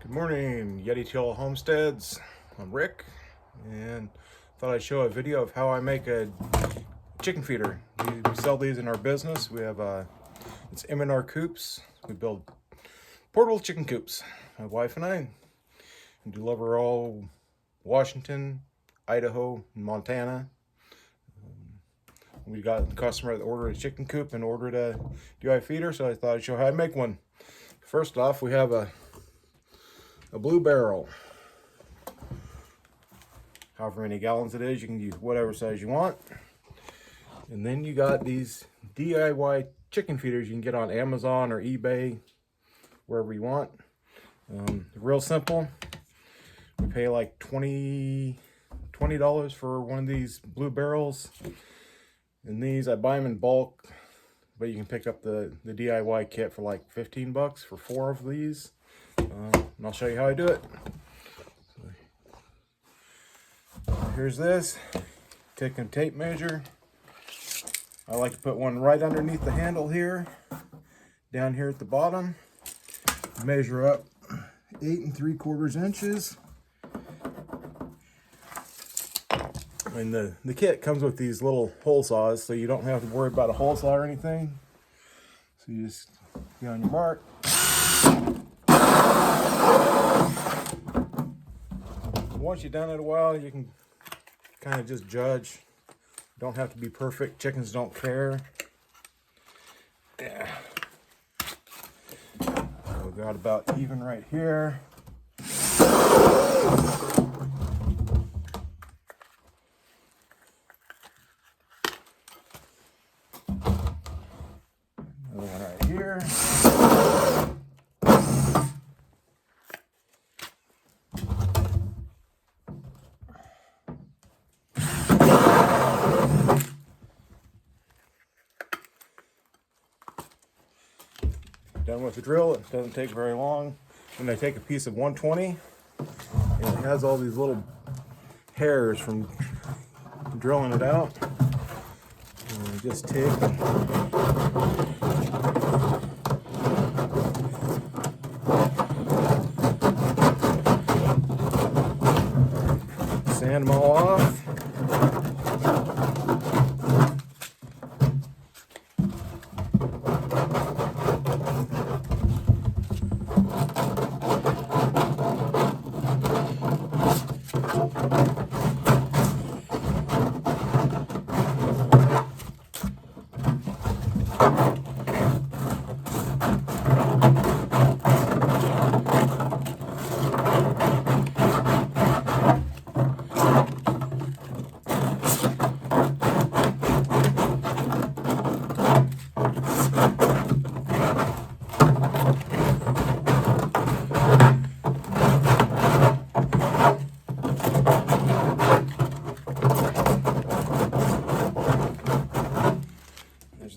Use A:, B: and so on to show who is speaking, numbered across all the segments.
A: Good morning, Yeti Homesteads. I'm Rick, and thought I'd show a video of how I make a chicken feeder. We sell these in our business. We have it's M&R Coops. We build portable chicken coops. My wife and I deliver all Washington, Idaho, and Montana. We got a customer that ordered a chicken coop and ordered a DIY feeder, so I thought I'd show how I make one. First off, we have a blue barrel. However many gallons it is, you can use whatever size you want. And then you got these DIY chicken feeders you can get on Amazon or eBay, wherever you want. Real simple. We pay like $20 for one of these blue barrels. And these, I buy them in bulk, but you can pick up the DIY kit for like 15 bucks for 4 of these. And I'll show you how I do it. Here's this. Take a tape measure. I like to put one right underneath the handle here, down here at the bottom. Measure up 8 3/4 inches. And the kit comes with these little hole saws, so you don't have to worry about a hole saw or anything. So you just get on your mark. Once you've done it a while, you can kind of just judge. Don't have to be perfect. Chickens don't care. Yeah. So we got about even right here. Another one right here. Done with the drill. It doesn't take very long. And I take a piece of 120, and it has all these little hairs from drilling it out. And I just take sand them all off.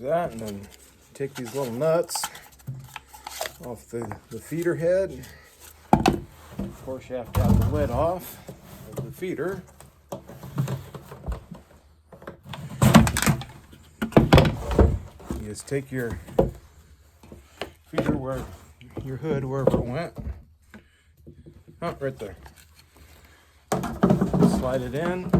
A: That, and then take these little nuts off the feeder head. Of course, you have to have the lid off of the feeder. You just take your feeder where your hood, wherever it went. Oh, right there. Slide it in.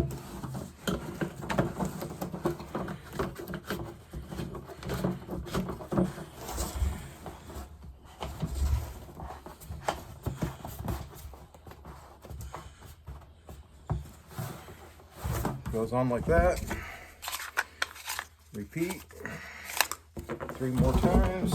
A: Goes on like that. Repeat 3 more times.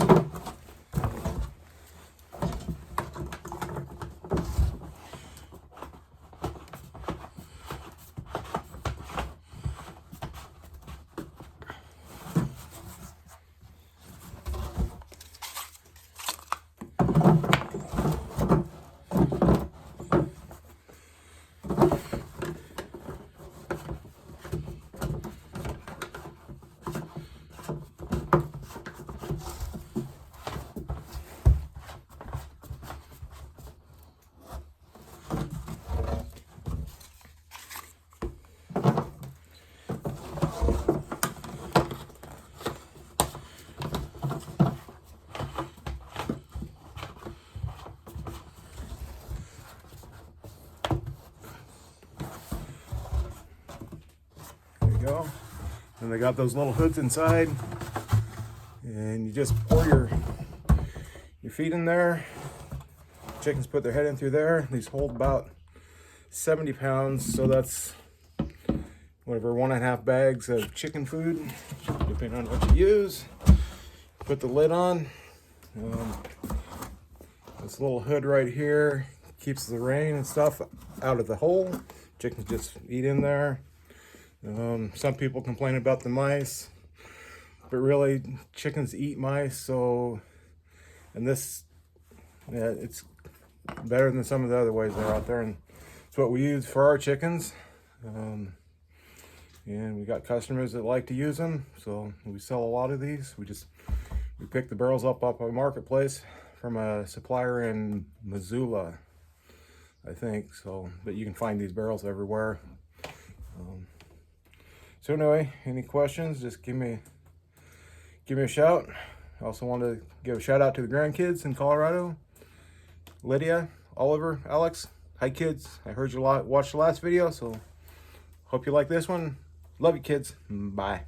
A: And they got those little hoods inside, and you just pour your feed in there. Chickens put their head in through there. These hold about 70 pounds, so that's whatever, 1.5 bags of chicken food, depending on what you use. Put the lid on. This little hood right here keeps the rain and stuff out of the hole. Chickens just eat in there. Some people complain about the mice, but really chickens eat mice. So, and this, yeah, it's better than some of the other ways that are out there, and it's what we use for our chickens. And we got customers that like to use them, so we sell a lot of these. We pick the barrels up off a marketplace from a supplier in Missoula, I think. So, but you can find these barrels everywhere. So anyway, any questions, just give me a shout. I also want to give a shout out to the grandkids in Colorado. Lydia, Oliver, Alex. Hi kids. I heard you watched the last video, so hope you like this one. Love you kids. Bye.